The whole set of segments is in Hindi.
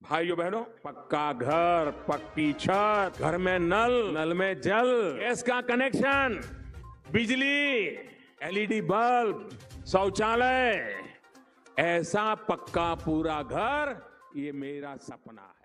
भाइयों बहनों, पक्का घर, पक्की छत, घर में नल, नल में जल, गैस का कनेक्शन, बिजली, एलईडी बल्ब, शौचालय, ऐसा पक्का पूरा घर, ये मेरा सपना है।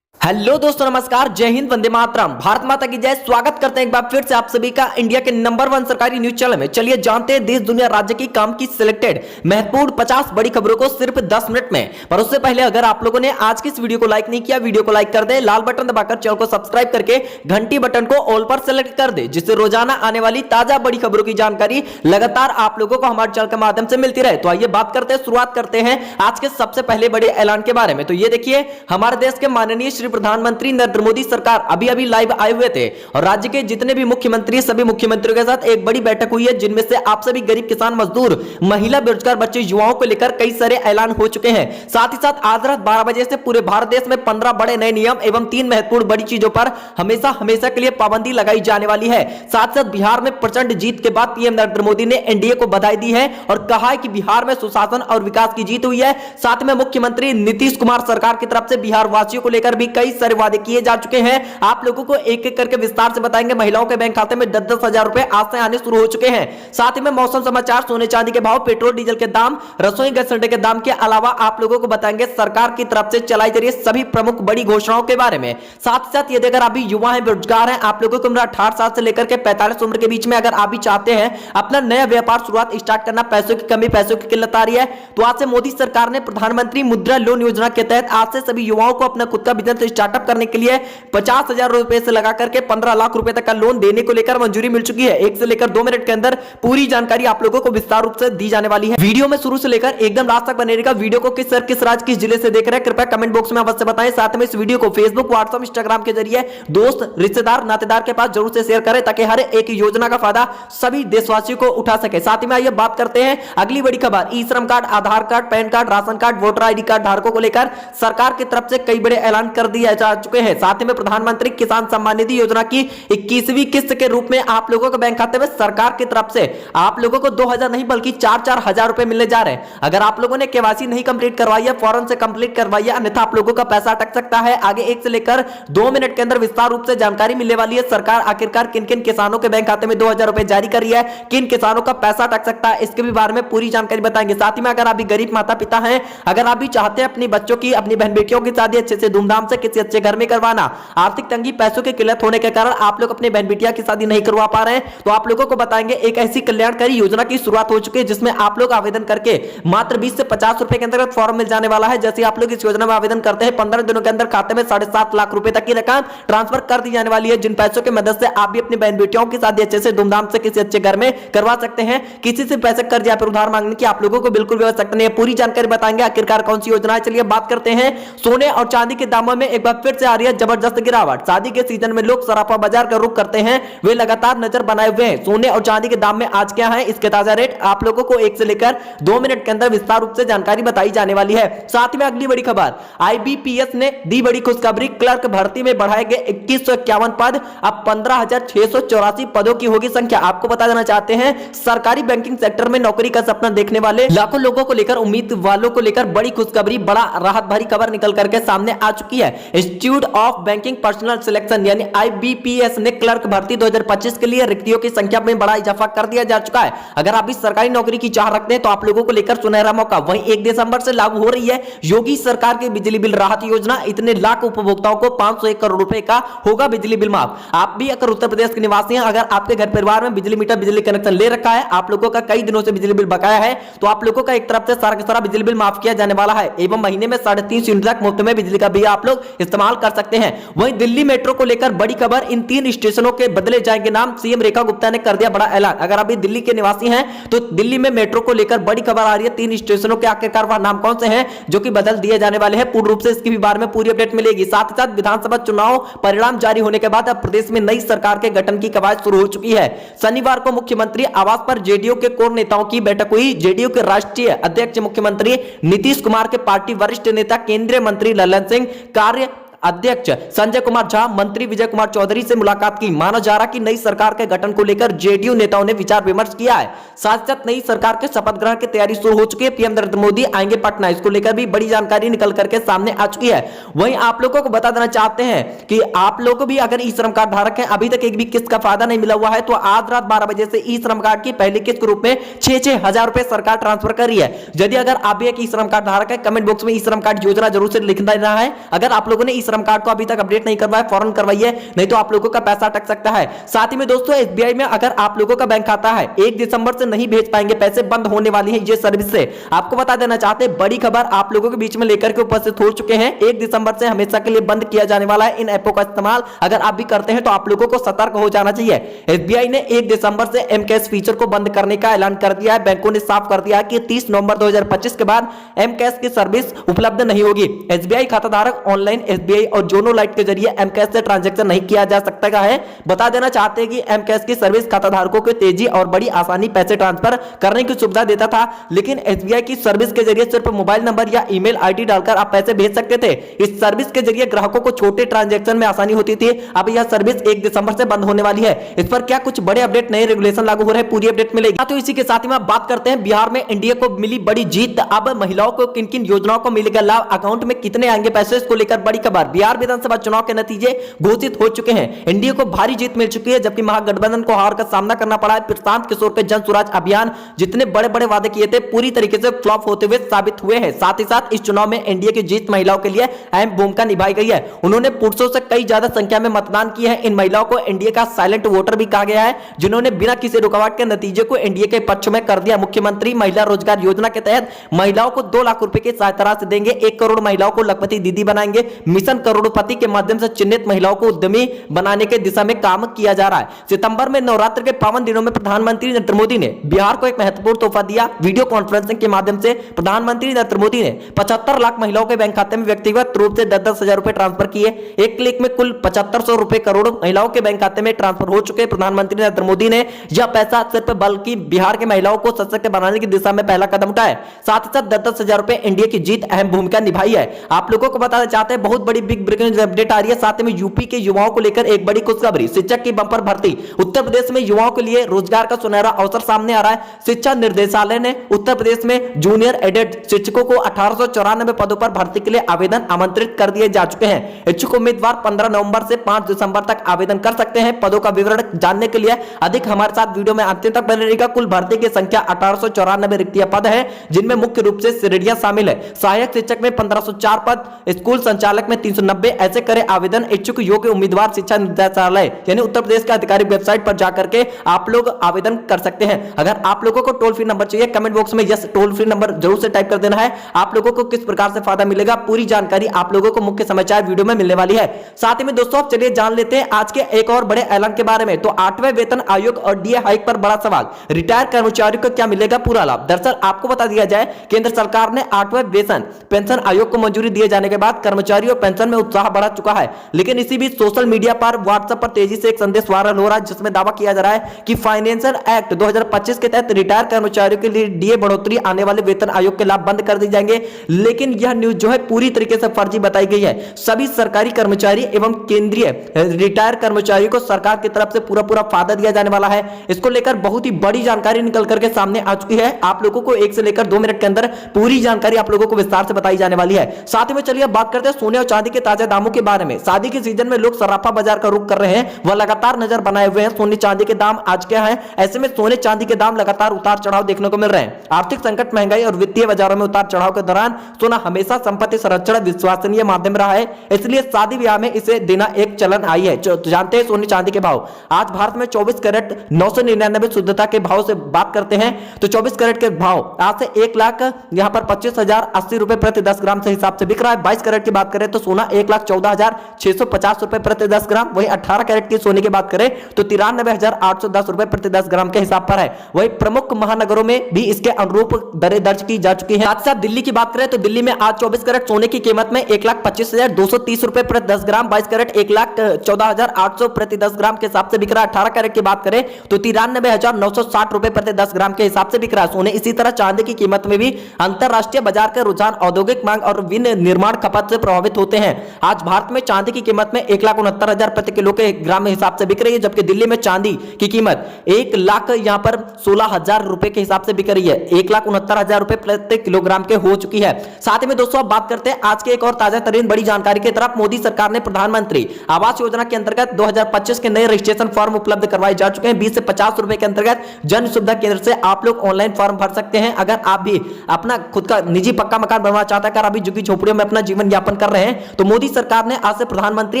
हेलो दोस्तों, नमस्कार, जय हिंद, वंदे मातरम, भारत माता की जय। स्वागत करते हैं एक बार फिर से आप सभी का इंडिया के नंबर 1 सरकारी न्यूज चैनल में। चलिए जानते हैं देश दुनिया राज्य की काम की सिलेक्टेड महत्वपूर्ण 50 बड़ी खबरों को सिर्फ 10 मिनट में। पर उससे पहले अगर आप लोगों ने आज की इस वीडियो को लाइक नहीं किया, वीडियो को लाइक कर दे, लाल बटन दबाकर चैनल को सब्सक्राइब करके घंटी बटन को ऑल पर सेलेक्ट कर दे, जिससे रोजाना आने वाली ताजा बड़ी खबरों की जानकारी लगातार आप लोगों को हमारे चैनल के माध्यम से मिलती रहे। तो आइए बात करते हैं, शुरुआत करते हैं आज के सबसे पहले बड़े ऐलान के बारे में। तो ये देखिए, हमारे देश के माननीय श्री प्रधानमंत्री नरेंद्र मोदी सरकार अभी अभी लाइव आए हुए थे और राज्य के जितने भी मुख्यमंत्री, सभी मुख्यमंत्रियों के साथ एक बड़ी बैठक हुई है, जिनमें से आप सभी गरीब, किसान, मजदूर, महिला, बेरोजगार, बच्चे, युवाओं को लेकर कई सारे ऐलान हो चुके हैं। साथ ही साथ आज रात 12 बजे से पूरे भारत देश में 15 बड़े नए नियम एवं 3 महत्वपूर्ण बड़ी चीजों पर हमेशा हमेशा के लिए पाबंदी लगाई जाने वाली है। साथ साथ बिहार में प्रचंड जीत के बाद पीएम नरेंद्र मोदी ने एनडीए को बधाई दी है और कहा है कि बिहार में सुशासन और विकास की जीत हुई है। साथ में मुख्यमंत्री नीतीश कुमार सरकार की तरफ से बिहार वासियों को लेकर भी कई सारे वादे किए जा चुके हैं। आप लोगों को एक एक करके विस्तार से बताएंगे। महिलाओं के बैंक खाते में 10-10 हजार रुपए आज से आने शुरू हो चुके हैं। साथ ही में मौसम समाचार, सोने चांदी के भाव, पेट्रोल डीजल के दाम, रसोई गैस सिलेंडर के दाम के अलावा आप लोगों को बताएंगे सरकार की तरफ से चलाई जा रही सभी प्रमुख बड़ी घोषणाओं के बारे में। साथ ही साथ ये अगर आप भी युवा हैं, बेरोजगार हैं, आप लोगों को उम्र 18 साल से लेकर के 45 उम्र के बीच में अगर आप भी चाहते हैं अपना नया व्यापार शुरुआत स्टार्ट करना, पैसों की कमी, पैसों की किल्लत आ रही है, तो आज से मोदी सरकार ने प्रधानमंत्री मुद्रा लोन योजना के तहत आज से सभी युवाओं को अपना खुद का बिजनेस स्टार्टअप करने के लिए 50,000 रुपए से लगा करके 15 लाख रुपए तक का लोन देने को लेकर मंजूरी मिल चुकी है। 1 से लेकर 2 मिनट के अंदर पूरी जानकारी आप लोगों को विस्तार रूप से दी जाने वाली है। वीडियो में शुरू से लेकर एकदम लास्ट तक बने रहेगा। वीडियो को किस शहर, किस राज्य, किस जिले से देख रहे हैं कृपया कमेंट बॉक्स में अवश्य बताएं। साथ में इस वीडियो को फेसबुक, व्हाट्सएप, इंस्टाग्राम के जरिए दोस्त, रिश्तेदार, नातेदार के पास जरूर से शेयर करें ताकि हर एक योजना का फायदा सभी देशवासियों को उठा सके। साथ ही में आइए बात करते हैं अगली बड़ी खबर। E Shram card, Aadhaar card, PAN card, ration card, voter ID card धारकों को लेकर सरकार की तरफ से कई बड़े ऐलान कर दिए जा चुके हैं। साथ ही में प्रधानमंत्री किसान सम्मान निधि योजना की 21वीं किस्त के रूप में आप लोगों के बैंक खाते में सरकार की तरफ से आप लोगों को 2,000 नहीं बल्कि 4-4 हजार रुपए मिलने जा रहे हैं। अगर आप लोगों ने केवाईसी नहीं कंप्लीट करवाई है, फौरन से कंप्लीट करवाइए, अन्यथा आप लोगों का पैसा अटक सकता है। आगे 1 से लेकर 2 मिनट के अंदर विस्तार रूप से जानकारी मिलने वाली है। सरकार आखिरकार किन किन किसानों के बैंक खाते में 2,000 रुपए जारी कर रही है, किन किसानों का पैसा अटक सकता है, इसके भी बारे में पूरी जानकारी बताएंगे। साथ ही में अगर आप भी गरीब माता पिता हैं, अगर आप भी चाहते हैं अपनी बच्चों की, अपनी बहन बेटियों की शादी अच्छे से धूमधाम से किसी अच्छे घर में करवाना, आर्थिक तंगी, पैसों की किल्लत होने के कारण आप लोग अपने बहन बिटिया की शादी नहीं करवा पा रहे हैं, तो आप लोगों को बताएंगे एक ऐसी कल्याणकारी योजना की शुरुआत हो चुकी है जिसमें आप लोग आवेदन करके मात्र 20 से 50 रुपए के अंतर्गत फॉर्म मिल जाने वाला है। जैसे आप लोग इस योजना में आवेदन करते हैं, 15 दिनों के अंदर खाते में 7.5 लाख रुपए तक की रकम ट्रांसफर कर दी जाने वाली है, जिन पैसों की मदद से आप भी अपनी बहन बेटियों की शादी अच्छे से धूमधाम से किसी अच्छे घर में करवा सकते हैं। किसी से पैसे कर्ज या फिर उधार मांगने की आप लोगों को बिल्कुल भी आवश्यकता नहीं है। पूरी जानकारी बताएंगे आखिरकार कौन सी योजना है। चलिए बात करते हैं सोने और चांदी के दामों में एक बार फिर से आ रही है जबरदस्त गिरावट। शादी के सीजन में लोग सराफा बाजार का रुख करते हैं, वे लगातार नजर बनाए हुए हैं। सोने और चांदी के दाम में आज क्या है, इसके ताजा रेट आप लोगों को 1 से लेकर 2 मिनट के अंदर विस्तार रूप से जानकारी बताई जाने वाली है। साथ में अगली बड़ी खबर, आईबीपीएस ने दी बड़ी खुशखबरी। क्लर्क भर्ती में बढ़ाए गए 2151 पद, अब 15,684 पदों की होगी संख्या। आपको बता देना चाहते हैं, सरकारी बैंकिंग सेक्टर में नौकरी का सपना देखने वाले लाखों लोगों को लेकर, उम्मीद वालों को लेकर बड़ी खुशखबरी, बड़ा राहत भरी खबर निकल करके सामने आ चुकी है। Institute of banking personal selection यानी आईबीपीएस ने क्लर्क भर्ती 2025 के लिए रिक्तियों की संख्या में बड़ा इजाफा कर दिया जा चुका है। अगर आप इस सरकारी नौकरी की चाह रखते हैं तो आप लोगों को लेकर सुनहरा मौका। वहीं 1 दिसंबर से लागू हो रही है योगी सरकार की बिजली बिल राहत योजना। इतने लाख उपभोक्ताओं को 501 करोड़ रुपए का होगा बिजली बिल माफ। आप भी अगर उत्तर प्रदेश के निवासी हैं, अगर आपके घर परिवार में बिजली मीटर, बिजली कनेक्शन ले रखा है, आप लोगों का कई दिनों से बिजली बिल बकाया है, तो आप लोगों का एक तरफ से सारा का सारा बिजली बिल माफ किया जाने वाला है एवं महीने में 3.5 यूनिट तक मुफ्त में बिजली का बिल आप लोग इस्तेमाल कर सकते हैं। वहीं दिल्ली मेट्रो को लेकर बड़ी खबर, इन 3 स्टेशनों के बदले जाएंगे नाम। सीएम रेखा गुप्ता ने कर दिया बड़ा ऐलान। अगर अभी दिल्ली के निवासी हैं तो दिल्ली में मेट्रो को लेकर बड़ी खबर आ रही है। 3 स्टेशनों के आखिरकार वह नाम कौन से हैं जो कि बदल दिए जाने वाले हैं, पूर्ण रूप से इसके भी बारे में पूरी अपडेट मिलेगी। साथ ही साथ विधानसभा चुनाव परिणाम जारी होने के बाद अब प्रदेश में नई सरकार के गठन की कवायद शुरू हो चुकी है। शनिवार को मुख्यमंत्री आवास पर जेडीयू के कोर नेताओं की बैठक हुई। जेडीयू के राष्ट्रीय अध्यक्ष मुख्यमंत्री नीतीश कुमार के पार्टी वरिष्ठ नेता केंद्रीय मंत्री ललन सिंह, कार्य अध्यक्ष संजय कुमार झा, मंत्री विजय कुमार चौधरी से मुलाकात की। माना जा रहा कि नई सरकार के गठन को लेकर जेडीयू नेताओं ने विचार विमर्श किया है। साथ साथ नई सरकार के शपथ ग्रहण की तैयारी शुरू हो चुकी है। पीएम नरेंद्र मोदी आएंगे पटना, इसको लेकर भी बड़ी जानकारी निकल करके सामने आ चुकी है। वहीं आप लोगों को बता देना चाहते हैं कि आप लोग भी अगर ई श्रम कार्ड धारक हैं, अभी तक एक भी किस्त का फायदा नहीं मिला हुआ है, तो आज रात 12 बजे से ई श्रम कार्ड की पहली किस्त के रूप में 6-6 हजार रुपए सरकार ट्रांसफर कर रही है। यदि अगर आप भी एक ई श्रम कार्ड धारक है, कमेंट बॉक्स में ई श्रम कार्ड योजना जरूर से लिख देना है। अगर आप लोगों ने ई श्रम कार्ड को अभी तक अपडेट नहीं करवाया, फौरन करवाइए, नहीं तो आप लोगों का पैसा अटक सकता है। साथ ही में दोस्तों, एसबीआई में अगर आप लोगों का बैंक खाता है, 1 दिसंबर से नहीं भेज पाएंगे, पैसे बंद होने वाली है ये सर्विस से। आपको बता देना चाहते हैं, बड़ी खबर आप लोगों के बीच में लेकर के उपस्थित हो चुके हैं। 1 दिसंबर से हमेशा के लिए बंद किया जाने वाला है इन ऐपों का इस्तेमाल। अगर आप भी करते हैं तो आप लोगों को सतर्क हो जाना चाहिए। एसबीआई ने 1 दिसंबर से एम कैश फीचर को बंद करने का ऐलान कर दिया है। बैंकों ने साफ कर दिया है कि 30 नवंबर 2025 के बाद एम कैश की सर्विस उपलब्ध नहीं होगी। एसबीआई खाता धारक ऑनलाइन एसबीआई और जोनो लाइट के जरिए एम कैश से ट्रांजैक्शन नहीं किया जा सकता है। बता देना चाहते हैं कि एम कैश की सर्विस खाता धारकों को तेजी और बड़ी आसानी पैसे ट्रांसफर करने की सुविधा देता था, लेकिन एसबीआई की सर्विस के जरिए सिर्फ मोबाइल नंबर या ईमेल आईडी डालकर आप पैसे भेज सकते थे। इस सर्विस के जरिए ग्राहकों को छोटे ट्रांजैक्शन में आसानी होती थी। अब यह सर्विस 1 दिसंबर से बंद होने वाली है। इस पर क्या कुछ बड़े अपडेट, नए रेगुलेशन लागू हो रहे हैं, पूरी अपडेट मिलेगी। तो इसी के साथ ही में बात करते हैं, बिहार में एनडीए को मिली बड़ी जीत। अब महिलाओं को किन किन योजनाओं को मिलेगा लाभ, अकाउंट में कितने आएंगे पैसे, इसको लेकर बड़ी खबर। बिहार विधानसभा चुनाव के नतीजे घोषित हो चुके हैं। एनडीए को भारी जीत मिल चुकी है, जबकि महागठबंधन को हार का सामना करना पड़ा है। प्रशांत किशोर के जन स्वराज अभियान जितने बड़े बड़े वादे किए थे, पूरी तरीके से फ्लॉप होते हुए साबित हुए हैं। साथ ही साथ इस चुनाव में एनडीए की जीत महिलाओं के लिए अहम भूमिका निभाई गई है। उन्होंने पुरुषों से कई ज्यादा संख्या में मतदान किए हैं। इन महिलाओं को एनडीए का साइलेंट वोटर भी कहा गया है, जिन्होंने बिना किसी रुकावट के नतीजे को एनडीए के पक्ष में कर दिया। मुख्यमंत्री महिला रोजगार योजना के तहत महिलाओं को 2 लाख रुपए की सहायता राशि देंगे। 1 करोड़ महिलाओं को लखपति दीदी बनाएंगे। मिशन करोड़पति के माध्यम से चिन्हित महिलाओं को उद्यमी बनाने के दिशा में काम किया जा रहा है। सितंबर में नवरात्र के पावन दिनों में प्रधानमंत्री नरेंद्र मोदी ने बिहार को एक महत्वपूर्ण तोहफा दिया। वीडियो कॉन्फ्रेंसिंग के माध्यम से प्रधानमंत्री नरेंद्र मोदी ने 75 लाख महिलाओं के बैंक खाते में व्यक्तिगत रूप से 10-10 हजार रुपए ट्रांसफर किए। एक क्लिक में कुल 7500 रुपए करोड़ महिलाओं के बैंक खाते में ट्रांसफर हो चुके। प्रधानमंत्री नरेंद्र मोदी ने यह पैसा सिर्फ बल्कि बिहार के महिलाओं को सशक्त बनाने की दिशा में पहला कदम उठाया। साथ ही साथ 10-10 हजार रुपए एनडीए की जीत अहम भूमिका निभाई है। आप लोगों को बताना चाहते हैं, बहुत बड़ी बिग ब्रेकिंग अपडेट आ रही है। साथ में यूपी के युवाओं को लेकर एक बड़ी खुशखबरी, शिक्षक की बंपर भर्ती। उत्तर प्रदेश में युवाओं के लिए रोजगार का सुनहरा अवसर सामने आ रहा है। शिक्षा निर्देशालय ने उत्तर प्रदेश में जूनियर एडेड शिक्षकों को 1894 पदों पर भर्ती के लिए आवेदन आमंत्रित कर दिए जा चुके हैं। इच्छुक उम्मीदवार 15 नवंबर से 5 दिसंबर तक आवेदन कर सकते हैं। पदों का विवरण जानने के लिए अधिक हमारे साथ वीडियो में अंत तक बने रहिएगा। कुल भर्ती की संख्या 1894 रिक्तियां पद है, जिनमें मुख्य रूप से श्रेणियां शामिल है। सहायक शिक्षक में 1504 पद, स्कूल संचालक में 390। ऐसे करे आवेदन इच्छुक योग्य उम्मीदवार शिक्षा निर्देशालय यानी उत्तर प्रदेश के आधिकारिक वेबसाइट पर जाकर के आप लोग आवेदन कर सकते हैं। अगर आप लोगों को टोल फ्री नंबर चाहिए, कमेंट बॉक्स में यस टोल फ्री नंबर जरूर से टाइप कर देना है। आप लोगों को किस प्रकार से फायदा मिलेगा, पूरी जानकारी आप लोगों को मुख्य समाचार वीडियो में मिलने वाली है। साथ ही में दोस्तों, अब चलिए जान लेते हैं आज के एक और बड़े ऐलान के बारे में। तो 8वें वेतन आयोग और डीए हाइक पर बड़ा सवाल, रिटायर कर्मचारियों को क्या मिलेगा पूरा लाभ। दरअसल आपको बता दिया जाए, केंद्र सरकार ने 8वें वेतन पेंशन आयोग को मंजूरी दिए जाने के बाद कर्मचारियों पेंशन में उत्साह बढ़ा चुका है। लेकिन इसी बीच सोशल मीडिया पर, व्हाट्सएप पर तेजी से एक संदेश वायरल हो रहा है, जिसमें दावा किया जा रहा है कि फाइनेंशियल एक्ट 2025 के तहत रिटायर कर्मचारियों के लिए डीए बढ़ोतरी आने वाले वेतन आयोग के लाभ बंद कर दिए जाएंगे। लेकिन यह न्यूज जो है पूरी तरीके से फर्जी बताई गई है। सभी सरकारी कर्मचारी एवं केंद्रीय रिटायर कर्मचारियों को सरकार की तरफ से पूरा फायदा दिया जाने वाला है। इसको लेकर बहुत ही बड़ी जानकारी निकल करके सामने आ चुकी है। आप लोगों को 1 से लेकर 2 मिनट के अंदर पूरी जानकारी आप लोगों को विस्तार से बताई जाने वाली है। साथ ही में चलिए बात करते हैं सोने और चांदी के ताजा दामों के बारे में। शादी के सीजन में लोग सराफा बाजार का रुख कर रहे हैं, वह लगातार नजर बनाए हुए हैं। सोने चांदी के दाम आज क्या है, ऐसे में सोने चांदी के दाम लगातार उतार चढ़ाव देखने को मिल रहे हैं। आर्थिक संकट, महंगाई और वित्तीय बाजारों में उतार चढ़ाव के दौरान सोना हमेशा संपत्ति संरक्षण विश्वसनीय माध्यम रहा है, इसलिए शादी ब्याह में इसे देना एक चलन आई है। तो जानते हैं सोने चांदी के भाव। आज भारत में 24 कैरेट 999 शुद्धता के भाव से बात करते हैं तो 24 कैरेट के भाव आज से 1 लाख यहां पर 25,080 रुपए प्रति 10 ग्राम से हिसाब से बिक रहा है। 22 कैरेट की बात करें तो सोना 1,14,650 रुपए प्रति 10 ग्राम। वहीं 18 कैरेट की सोने की बात करें तो 93,810 रुपए प्रति 10 ग्राम के हिसाब पर है। वहीं प्रमुख महानगरों में भी इसके अनुरूप दरें दर्ज की जा चुकी है। साथ साथ दिल्ली की बात करें तो दिल्ली में आज 24 कैरेट सोने की कीमत में 1,25,230 रुपए प्रति 10 ग्राम, 22 कैरेट 1,14,800 प्रति 10 ग्राम के हिसाब से बिक रहा है। 18 कैरेट की बात करें तो 93,960 रुपए प्रति 10 ग्राम के हिसाब से बिक रहा है सोने। इसी तरह चांदी की कीमत में भी अंतरराष्ट्रीय बाजार के रुझान, औद्योगिक मांग और विनिर्माण खपत से प्रभावित होते हैं। आज भारत में चांदी की कीमत में 1,69,000 प्रति किलो के ग्राम हिसाब से बिक रही है, जबकि दिल्ली में चांदी की कीमत 1 लाख यहां पर 16,000 रुपए के हिसाब से बिक रही है। 1,69,000 रुपए प्रति किलोग्राम के हो चुकी है। साथ ही में दोस्तों अब बात करते हैं आज के एक और ताजा तरीन बड़ी जानकारी की तरफ। मोदी सरकार ने प्रधानमंत्री आवास योजना के अंतर्गत 2025 के नए रजिस्ट्रेशन फॉर्म उपलब्ध करवाए जा चुके हैं। 20 से 50 रुपए के अंतर्गत जन सुविधा केंद्र से आप लोग ऑनलाइन फॉर्म भर सकते हैं। अगर आप भी अपना खुद का निजी पक्का मकान बनवाना चाहते हैं, अगर अभी झुग्गी झोपड़ियों में अपना जीवन यापन कर रहे हैं, तो मोदी सरकार ने आज से प्रधानमंत्री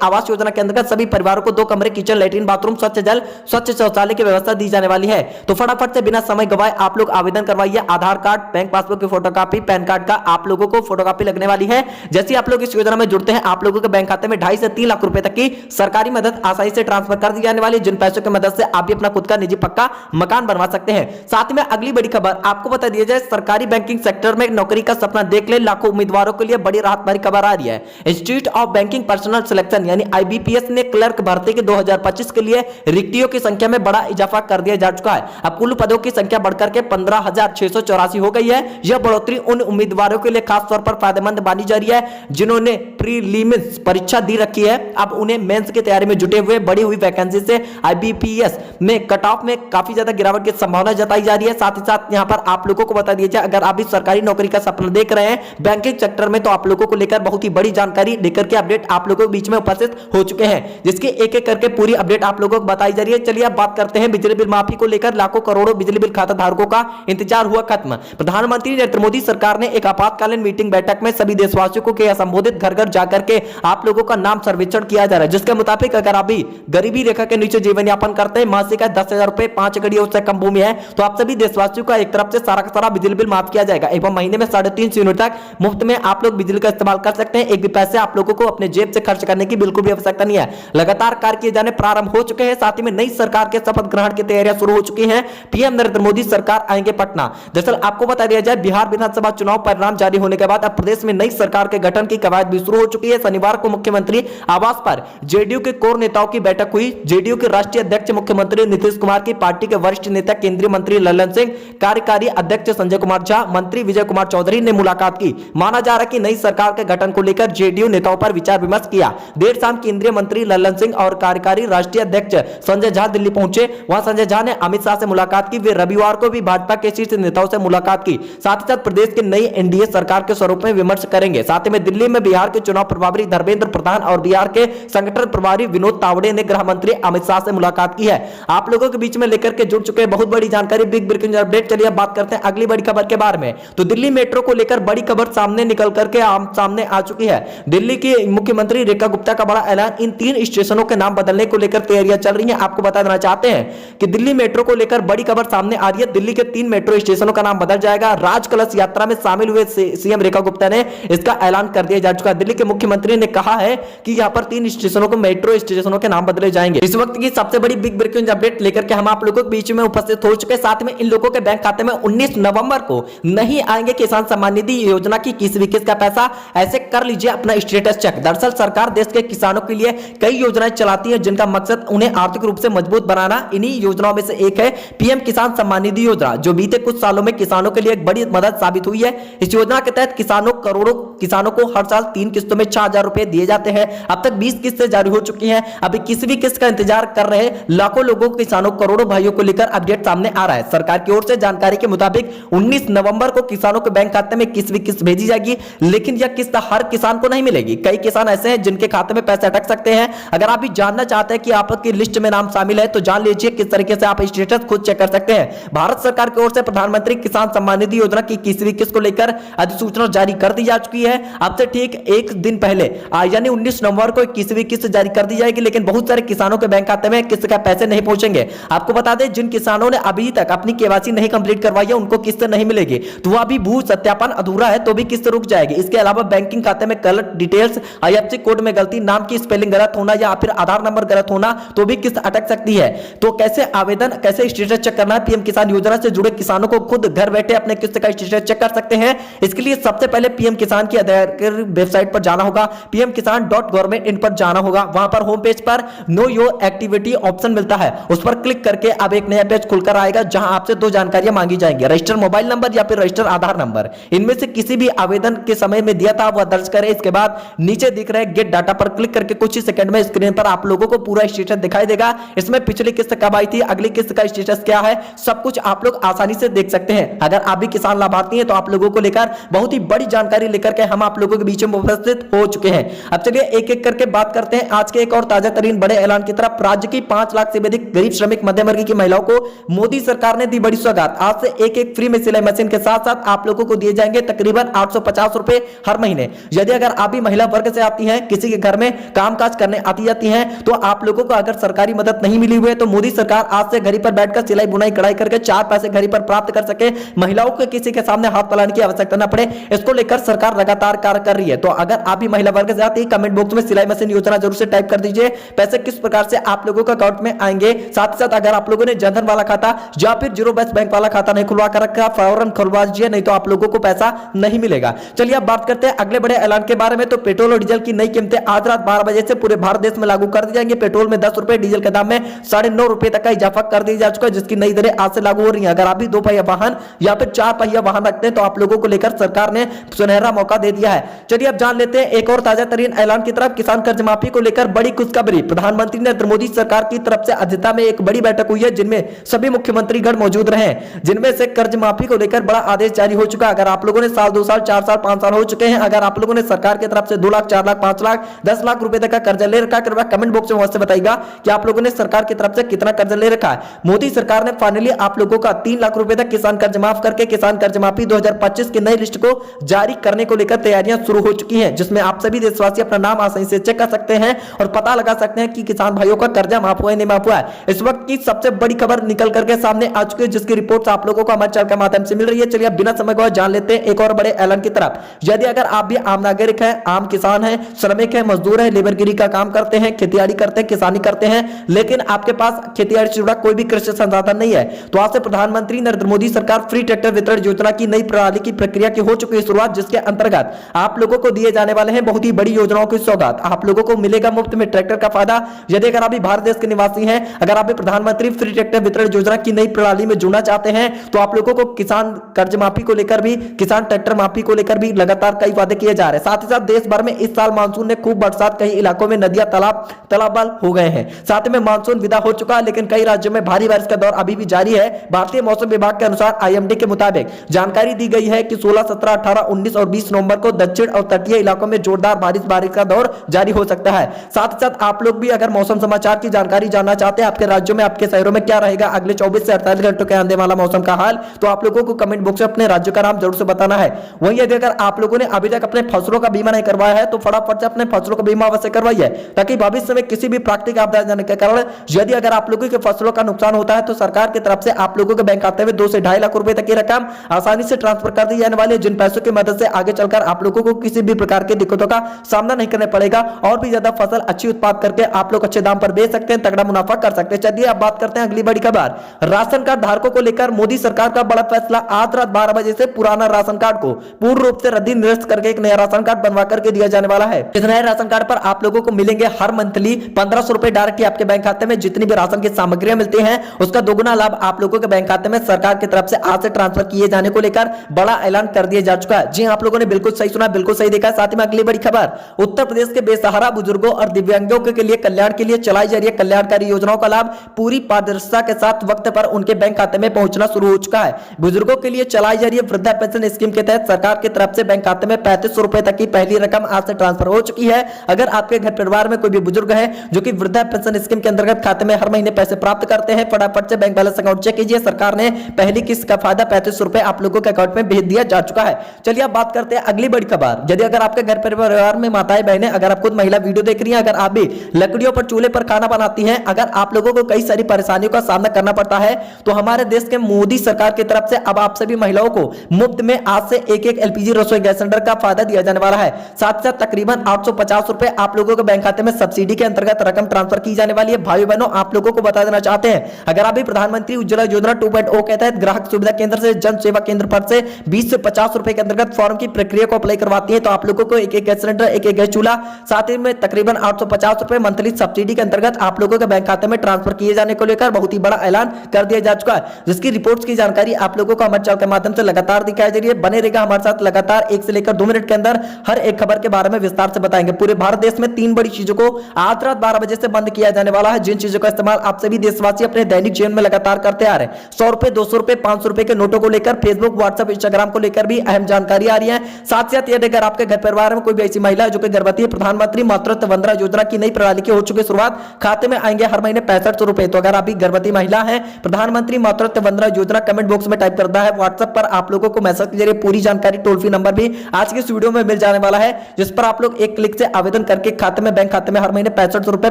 आवास योजना के अंतर्गत सभी परिवारों को 2 कमरे, किचन, लैट्रिन, बाथरूम, स्वच्छ जल, स्वच्छ शौचालय की व्यवस्था दी जाने वाली है। तो फटाफट से बिना समय गवाए आप लोग आवेदन करवाइए। आधार कार्ड, बैंक पासबुक की फोटोकॉपी, पैन कार्ड का आप लोगों को फोटोकॉपी लगने वाली है। जैसे आप लोग इस योजना में जुड़ते हैं, आप लोगों के बैंक खाते में 2.5 से 3 लाख रुपए तक की सरकारी मदद आसानी से ट्रांसफर कर दी जाने वाली है, जिन पैसों की मदद से आप भी अपना खुद का निजी पक्का मकान बनवा सकते हैं। साथ में अगली बड़ी खबर आपको बता दिया जाए, सरकारी बैंकिंग सेक्टर में नौकरी का सपना देख ले लाखों उम्मीदवारों के लिए बड़ी राहत भरी खबर आ रही है। Institute of banking personal selection यानी IBPS ने क्लर्क भर्ती के 2025 के लिए रिक्तियों की संख्या में बड़ा इजाफा कर दिया जा चुका है। अब कुल पदों की संख्या बढ़कर के 15,684 हो गई है। यह बढ़ोतरी उन उम्मीदवारों के लिए खास तौर पर फायदेमंद मानी जा रही है जिन्होंने प्रीलिम्स परीक्षा दी रखी है। अब उन्हें मेंस की तैयारी में जुटे हुए बढ़ी हुई वैकेंसी से IBPS में कट ऑफ में काफी ज्यादा गिरावट की संभावना जताई जा रही है। साथ ही साथ यहां पर आप लोगों को बता दिया जाए, अगर आप भी सरकारी नौकरी का सपना देख रहे हैं बैंकिंग सेक्टर में, तो आप लोगों को लेकर बहुत ही बड़ी जानकारी लेकर के अपडेट आप लोगों के बीच में उपस्थित हो चुके हैं, जिसकी एक एक करके पूरी अपडेट आप लोगों को बताई जा रही है। चलिए अब बात करते हैं बिजली बिल माफी को लेकर। लाखों करोड़ों बिजली बिल खाता धारकों का इंतजार हुआ खत्म। प्रधानमंत्री नरेंद्र मोदी सरकार ने एक आपातकालीन मीटिंग बैठक में सभी देशवासियों को किया संबोधित। घर घर जाकर के आप लोगों का नाम सर्वेक्षण किया जा रहा है, जिसके मुताबिक अगर आप भी गरीबी रेखा के नीचे जीवन यापन करते हैं, मासिक 10,000 रुपए 5 घड़ी उससे कम भूमि है, तो आप सभी देशवासियों का एक तरफ से सारा का सारा बिजली बिल माफ किया जाएगा एवं महीने में 3.5 यूनिट तक मुफ्त में आप लोग बिजली का इस्तेमाल कर सकते हैं। एक भी पैसे आप लोगों को अपने जेब से खर्च करने की बिल्कुल भी आवश्यकता नहीं है। लगातार कार्य किए जाने प्रारंभ हो चुके हैं। साथ ही में नई सरकार के शपथ ग्रहण की तैयारियां शुरू हो चुकी हैं। पीएम नरेंद्र मोदी सरकार आएंगे पटना। दरअसल आपको बता दिया जाए, बिहार विधानसभा चुनाव परिणाम जारी होने के बाद अब प्रदेश में नई सरकार के गठन की कवायद भी शुरू हो चुकी है। शनिवार को मुख्यमंत्री आवास पर जेडीयू के कोर नेताओं की बैठक हुई। जेडीयू के राष्ट्रीय अध्यक्ष मुख्यमंत्री नीतीश कुमार की पार्टी के वरिष्ठ नेता केंद्रीय मंत्री लल्लन सिंह, कार्यकारी अध्यक्ष संजय कुमार झा, मंत्री विजय कुमार चौधरी ने मुलाकात की। माना जा रहा है कि नई सरकार के गठन को लेकर जेडीयू नेताओं पर विचार विमर्श किया। देर शाम केंद्रीय मंत्री लल्लन सिंह और कार्यकारी राष्ट्रीय अध्यक्ष संजय झा दिल्ली पहुंचे। वहां संजय झा ने अमित शाह से मुलाकात की। वे रविवार को भी भाजपा के शीर्ष नेताओं से मुलाकात की। साथ ही साथ प्रदेश की नई एनडीए सरकार के स्वरूप में विमर्श करेंगे। साथ ही में दिल्ली में बिहार के चुनाव प्रभारी धर्मेंद्र प्रधान और बिहार के संगठन प्रभारी विनोद तावड़े ने गृह मंत्री अमित शाह से मुलाकात की है। आप लोगों के बीच में लेकर के जुड़ चुके बहुत बड़ी जानकारी, बिग ब्रेकिंग अपडेट। चलिए अब बात करते हैं अगली बड़ी खबर के बारे में। तो दिल्ली मेट्रो को लेकर बड़ी खबर सामने निकल करके सामने आ चुकी है। दिल्ली की मुख्यमंत्री रेखा गुप्ता का बड़ा ऐलान। इन 3 स्टेशनों के नाम बदलने को लेकर तैयारियां चल रही हैं। आपको बता देना चाहते हैं कि दिल्ली मेट्रो को लेकर बड़ी खबर सामने आ रही है। दिल्ली के 3 मेट्रो स्टेशनों का नाम बदल जाएगा। राज कलश यात्रा में शामिल हुए सीएम रेखा गुप्ता ने इसका ऐलान कर दिया जा चुका है। दिल्ली के मुख्यमंत्री ने कहा है कि यहां पर 3 स्टेशनों को मेट्रो स्टेशनों के नाम बदले जाएंगे। इस वक्त की सबसे बड़ी बिग ब्रेकिंग अपडेट लेकर के हम आप लोगों के बीच में उपस्थित हो चुके। साथ में इन लोगों के बैंक खाते में 19 नवंबर को नहीं आएंगे किसान सम्मान निधि योजना की किसी किस्त का पैसा। ऐसे कर लीजिए अपना स्टेटस चेक। दरअसल सरकार देश के किसानों के लिए कई योजनाएं चलाती है, जिनका मकसद उन्हें आर्थिक रूप से मजबूत बनाना। इन्हीं योजनाओं में से एक है पीएम किसान सम्मान निधि योजना, जो बीते कुछ सालों में किसानों के लिए एक बड़ी मदद साबित हुई है। इस योजना के तहत करोड़ों किसानों को हर साल 3 किस्तों में 6,000 रुपए दिए जाते हैं। अब तक 20 किस्तें जारी हो चुकी हैं। अभी किसी भी किस्त का इंतजार कर रहे लाखों लोगों, किसानों, करोड़ों भाइयों को लेकर अपडेट सामने आ रहा है। सरकार की ओर से जानकारी के मुताबिक 19 नवंबर को किसानों के बैंक खाते में किसी भी किस्त भेजी जाएगी, लेकिन यह किस्त हर किसान को नहीं मिलेगी। कई किसान ऐसे हैं जिनके खाते में पैसे अटक सकते हैं। अगर आप भी जानना चाहते हैं कि आपकी लिस्ट में नाम शामिल है, तो जान लीजिए किस तरीके से आप स्टेटस खुद चेक कर सकते हैं। भारत सरकार की ओर से प्रधानमंत्री किसान सम्मान निधि योजना की किसी भी किस्त को लेकर अधिसूचना जारी कर दी जा चुकी है। अब से ठीक एक दिन पहले यानी 19 नवंबर को किसी भी किस्त जारी कर दी जाएगी, लेकिन बहुत सारे किसानों के बैंक खाते में किस्त का पैसे नहीं पहुंचेंगे। आपको बता दें, जिन किसानों ने अभी तक अपनी केवाईसी नहीं कंप्लीट करवाई है, उनको किस्त नहीं मिलेगी। तो वह अभी भू सत्यापन अधूरा है तो भी किस्त रुक जाएगी। इसके अलावा बैंकिंग खाते में गलत डिटेल्स, IFSC कोड में गलती, नाम की स्पेलिंग गलत होना या फिर आधार नंबर गलत होना, तो भी किस्त अटक सकती है। तो कैसे आवेदन, कैसे स्टेटस चेक करना है, पीएम किसान योजना से जुड़े किसानों को खुद घर बैठे अपने किस्त का स्टेटस चेक कर सकते हैं। इसके लिए सबसे पहले पीएम किसान की वेबसाइट पर जाना होगा, pmkisan.government.in पर जाना होगा। वहां पर होम पेज पर नो योर एक्टिविटी ऑप्शन मिलता है, उस पर क्लिक करके अब एक नया पेज खुलकर आएगा, जहां आपसे 2 जानकारियां मांगी जाएंगी, रजिस्टर मोबाइल नंबर या फिर रजिस्टर आधार नंबर। इनमें से किसी भी आवेदन के समय में दिया था वह दर्ज करें। इसके बाद बाद नीचे दिख रहे गेट डाटा पर क्लिक करके कुछ ही सेकंड में स्क्रीन पर आप लोगों को पूरा स्टेटस दिखाई देगा। इसमें पिछली किस्त कब आई थी, अगली किस्त का स्टेटस क्या है, सब कुछ आप लोग आसानी से देख सकते हैं। अगर आप भी किसान लाभार्थी हैं तो आप लोगों को लेकर बहुत ही बड़ी जानकारी लेकर के हम आप लोगों के बीच में उपस्थित हो चुके हैं। अब चलिए एक एक करके बात करते हैं आज के एक और ताजा तरीन बड़े ऐलान की तरफ। राज्य की 5 लाख से भी अधिक गरीब श्रमिक मध्यम वर्ग की महिलाओं को मोदी सरकार ने दी बड़ी सौगात। आज से एक फ्री में सिलाई मशीन के साथ साथ आप लोगों को दिए जाएंगे तकरीबन 850 रुपए हर महीने। यदि अगर आप भी महिला वर्ग से आती हैं, किसी के घर में कामकाज करने आती जाती हैं, तो आप लोगों को अगर सरकारी मदद नहीं मिली हुई है तो मोदी सरकार आज से घर पर बैठकर सिलाई बुनाई कढ़ाई करके 4 पैसे घर पर प्राप्त कर सके, महिलाओं को किसी के सामने हाथ फैलाने की आवश्यकता न पड़े, इसको लेकर सरकार लगातार कार्य कर रही है। तो अगर आप भी महिला वर्ग से आती है, कमेंट बॉक्स में सिलाई मशीन योजना जरूर से टाइप कर दीजिए। पैसे किस प्रकार से आप लोगों के अकाउंट में आएंगे, साथ ही साथ अगर आप लोगों ने जनधन वाला खाता या फिर जीरो बैलेंस बैंक वाला खाता नहीं खुलवा कर रखा, फौरन खुलवा दीजिए, नहीं तो आप लोगों को पैसा नहीं मिलेगा। चलिए अब बात करते हैं अगले बड़े ऐलान के बारे में। तो पेट्रोल और डीजल की नई कीमतें आज रात 12 बजे से पूरे भारत देश में लागू कर दी जाएंगी। पेट्रोल में 10 रुपए, डीजल के दाम में 9.5 रुपए तक का इजाफा कर दिया जा चुका है, जिसकी नई दरें आज से लागू हो रही है। अगर आप भी 2 पहिया वाहन या फिर 4 पहिया वाहन रखते हैं तो आप लोगों को लेकर सरकार ने सुनहरा मौका दे दिया है। चलिए अब जान लेते हैं एक और ताजा तरीन ऐलान की तरफ। किसान कर्ज माफी को लेकर बड़ी खुशखबरी। प्रधानमंत्री नरेंद्र मोदी सरकार की तरफ से अध्यक्षता में एक बड़ी बैठक हुई है, जिनमें सभी मुख्यमंत्रीगण मौजूद रहे, जिनमें से कर्ज माफी को लेकर बड़ा आदेश जारी हो चुका। अगर आप लोगों ने साल 2 साल 4 साल 5 साल हो चुके हैं, अगर आप लोगों ने सरकार की तरफ से 2 लाख 4 लाख 5 लाख 10 लाख रुपए तक का कर्जा ले रखा है, कृपया कमेंट बॉक्स में मुझसे बताइएगा कि आप लोगों ने सरकार की तरफ से कितना कर्जा ले रखा है। मोदी सरकार ने फाइनली आप लोगों का 3 लाख रुपए तक किसान कर्ज माफ करके किसान कर्ज माफी 2025 की नई लिस्ट को जारी करने को लेकर तैयारियां शुरू हो चुकी हैं, जिसमें आप सभी देशवासी अपना नाम आसानी से चेक कर सकते हैं और पता लगा सकते हैं कि किसान भाइयों का कर्जा माफ हुआ है नहीं माफ हुआ है। इस वक्त की सबसे बड़ी खबर निकल करके सामने आ चुकी है, जिसकी रिपोर्ट आप लोगों को हमारे चैनल के माध्यम से मिल रही है। चलिए बिना समय गवाए जान लेते हैं एक और बड़े ऐलान की तरफ। यदि अगर आप भी आम नागरिक हैं, आम किसान हैं, श्रमिक हैं, मजदूर हैं, लेबरगिरी का काम करते हैं, खेतीबाड़ी करते हैं, किसानी करते हैं, लेकिन आपके पास खेतीबाड़ी से जुड़ा कोई भी कृषि संसाधन नहीं है, तो आज से प्रधानमंत्री नरेंद्र मोदी सरकार फ्री ट्रैक्टर वितरण योजना की नई प्रणाली की प्रक्रिया की हो चुकी है शुरुआत, जिसके अंतर्गत आप लोगों को दिए जाने वाले हैं बहुत ही बड़ी योजनाओं की सौगात। आप लोगों को मिलेगा मुफ्त में ट्रैक्टर का फायदा। यदि अगर आप भी भारत देश के निवासी हैं, अगर आप भी प्रधानमंत्री फ्री ट्रैक्टर वितरण योजना की नई प्रणाली में जुड़ना चाहते हैं, तो आप लोगों को किसान कर्ज माफी को लेकर भी, किसान ट्रैक्टर माफी को लेकर भी लगातार कई वादे किए जा रहे हैं। साथ ही साथ देश भर में इस साल मानसून ने खूब बरसात, कई इलाकों में नदियां तालाब हो गए हैं। साथ में मानसून विदा हो चुका है, लेकिन कई राज्यों में भारी बारिश का दौर अभी भी जारी है। भारतीय मौसम विभाग के अनुसार IMD के मुताबिक जानकारी दी गई है कि 16, 17, 18, 19 और 20 नवंबर को दक्षिण और तटीय इलाकों में जोरदार बारिश का दौर जारी हो सकता है। साथ ही साथ आप लोग भी अगर मौसम समाचार की जानकारी जानना चाहते हैं, आपके राज्यों में, आपके शहरों में क्या रहेगा अगले 24 से 48 घंटों के आने वाला मौसम का हाल, तो आप लोगों को कमेंट बॉक्स में अपने राज्य का नाम जरूर से बताना है। वहीं यदि अगर आप लोगों ने अभी तक अपने फसलों का बीमा नहीं करवाया है, तो फटाफट से अपने फसलों का बीमा अवश्य करवाइए, ताकि भविष्य में किसी भी प्राकृतिक आपदा जाने के कारण यदि अगर आप लोगों के फसलों का नुकसान होता है, तो सरकार की तरफ से आप लोगों के बैंक खाते में 2 से 2.5 लाख रुपए तक की रकम आसानी से ट्रांसफर कर दी जाने वाली है, जिन पैसों की मदद से आगे चलकर आप लोगों को किसी भी प्रकार की दिक्कतों का सामना नहीं करना पड़ेगा और भी ज्यादा फसल अच्छी उत्पाद करके आप लोग अच्छे दाम पर बेच सकते हैं, तगड़ा मुनाफा कर सकते हैं। चलिए अब बात करते हैं अगली बड़ी खबर। राशन कार्ड धारकों को लेकर मोदी सरकार का बड़ा फैसला। आज रात 12 बजे से पुराना राशन कार्ड को पूर्ण रूप से रद्दी निरस्त करके एक नया राशन कार्ड बनवा करके दिया जाने वाला है। इस नए राशन कार्ड पर आप लोगों को मिलेंगे हर मंथली 1500 रुपए डायरेक्टली आपके बैंक खाते में। जितनी भी राशन की सामग्रियां मिलती हैं, उसका दोगुना लाभ आप लोगों के बैंक खाते में सरकार की तरफ से आज से ट्रांसफर किए जाने को लेकर बड़ा ऐलान कर दिया जा चुका है। जी आप लोगों ने बिल्कुल सही सुना, बिल्कुल सही देखा। साथ ही में अगली बड़ी खबर, उत्तर प्रदेश के बेसहारा बुजुर्गों और दिव्यांगों के लिए कल्याण के लिए चलाई जा रही है कल्याणकारी योजनाओं का लाभ पूरी पारदर्शिता के साथ वक्त पर उनके बैंक खाते में पहुंचना शुरू हो चुका है। बुजुर्गों के लिए चलाई जा रही है वृद्धा पेंशन स्कीम के तहत सरकार की तरफ से बैंक खाते में 3500 रुपए तक की पहली रकम आज से ट्रांसफर हो चुकी है। अगर आपके घर परिवार में कोई भी बुजुर्ग है जो कि वृद्धा पेंशन स्कीम के अंतर्गत खाते में हर महीने पैसे प्राप्त करते हैं, फटाफट से बैंक बैलेंस अकाउंट चेक कीजिए। सरकार ने पहली किस्त का फायदा 3500 रुपए आप लोगों के अकाउंट में भेज दिया जा चुका है। चलिए अब बात करते हैं अगली बड़ी खबर। यदि अगर आपके घर परिवार में माताएं बहनें, अगर आप खुद महिला वीडियो देख रही हैं, अगर आप भी लकड़ियों पर चूल्हे पर खाना बनाती हैं, अगर आप लोगों को कई सारी परेशानियों का सामना करना पड़ता है, तो हमारे देश के मोदी सरकार की तरफ से अब आप सभी महिलाओं को मुफ्त में आज से एक LPG रसोई गैस सिलेंडर का फायदा दिया जाने वाला है। साथ साथ तकरीबन 850 रुपए आप लोगों के बैंक खाते में सब्सिडी के अंतर्गत रकम ट्रांसफर की जाने वाली है। भाई बहनों, आप लोगों को बता देना चाहते हैं, अगर आप भी प्रधानमंत्री उज्ज्वला योजना 2.0 के तहत ग्राहक सुविधा केंद्र से जन सेवा केंद्र पर से 20 से 50 रुपए के अंतर्गत फॉर्म की प्रक्रिया को अप्लाई करवाती है, तो आप लोगों को एक गैस सिलेंडर, एक गैस चूल्हा, साथ ही में तकरीबन 850 रुपए मंथली सब्सिडी के अंतर्गत आप लोगों के बैंक खाते में ट्रांसफर किए जाने को लेकर बहुत ही बड़ा ऐलान कर दिया जा चुका है, जिसकी रिपोर्ट्स की जानकारी आप लोगों को हमारे चैनल के माध्यम से लगातार दिखाई दे रही है। बने रहेगा हमारे साथ लगातार 1 से लेकर 2 मिनट के अंदर हर एक खबर के बारे में विस्तार से बताएंगे। पूरे भारत देश में 3 बड़ी चीजों को आज रात 12 बजे से बंद किया जाने वाला है, जिन चीजों का इस्तेमाल आप सभी देशवासी अपने दैनिक जीवन में लगातार करते आ रहे हैं। 100 रुपए, 200 रुपए, 500 रुपए के नोटों को लेकर फेसबुक, व्हाट्सएप, इंस्टाग्राम को लेकर भी अहम जानकारी आ रही है। साथ ही साथ यदि अगर आपके घर परिवार में कोई भी ऐसी महिला है जो कि गर्भवती है, प्रधानमंत्री मातृत्व वंदना योजना की नई प्रणाली की हो चुकी शुरुआत, खाते में आएंगे हर महीने 6500 रुपए। तो अगर आप भी गर्भवती महिला है, प्रधानमंत्री मातृत्व वंदना योजना, कमेंट बॉक्स में टाइप करना है। व्हाट्सएप पर आप लोगों को मैसेज के जरिए पूरी जानकारी, टोल फ्री नंबर भी आज के इस वीडियो में मिल जाने वाला है, जिस पर आप लोग एक क्लिक से आवेदन करके खाते में, बैंक खाते में हर महीने 6500 रुपए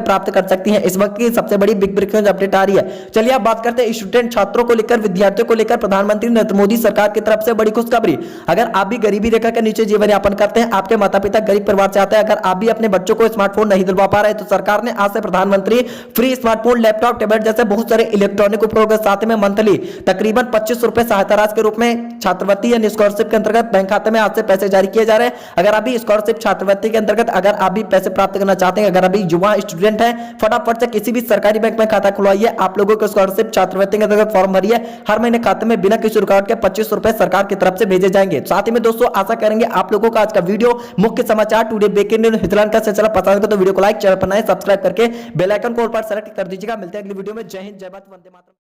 प्राप्त कर सकती हैं। इस वक्त की सबसे बड़ी बिग ब्रेकिंग अपडेट आ रही है। चलिए आप बात करते हैं स्टूडेंट छात्रों को लेकर, विद्यार्थियों को लेकर प्रधानमंत्री नरेंद्र मोदी सरकार की तरफ से बड़ी खुशखबरी। अगर आप भी गरीबी रेखा के नीचे जीवन यापन करते हैं, आपके माता पिता गरीब परिवार से आते हैं, अगर आप भी अपने बच्चों को स्मार्टफोन नहीं दिलवा पा रहे, तो सरकार ने आज से प्रधानमंत्री फ्री स्मार्टफोन, लैपटॉप, टैबलेट जैसे बहुत सारे इलेक्ट्रॉनिक उपकरणों के साथ में मंथली तकरीबन 2500 रुपए सहायता राशि के रूप में छात्रवृत्ति यानी स्कॉलरशिप के अंतर्गत बैंक खाते में आज से पैसे जारी किए जा रहे हैं। अगर आप भी स्कॉलरशिप छात्रवृत्ति के अंतर्गत अगर आप भी पैसे प्राप्त करना चाहते हैं, अगर अभी युवा स्टूडेंट हैं, फटाफट से किसी भी सरकारी बैंक में खाता खुलवाइए। आप लोगों को स्कॉलरशिप छात्रवृत्ति के अंतर्गत फॉर्म भरिए, हर महीने खाते में बिना किसी रुकावट के 2500 रुपए सरकार की तरफ से भेजे जाएंगे। साथ ही में दोस्तों आशा करेंगे आप लोगों को आज का वीडियो मुख्य समाचार टुडे ब्रेकिंग न्यूज़ हितलान का सिलसिला पसंद है तो वीडियो को लाइक, चैनल पर नए सब्सक्राइब करके बेल आइकन को ऑल पर सेलेक्ट कर दीजिएगा। मिलते हैं अगली वीडियो में। जय हिंद, जय भारत, वंदे मातरम।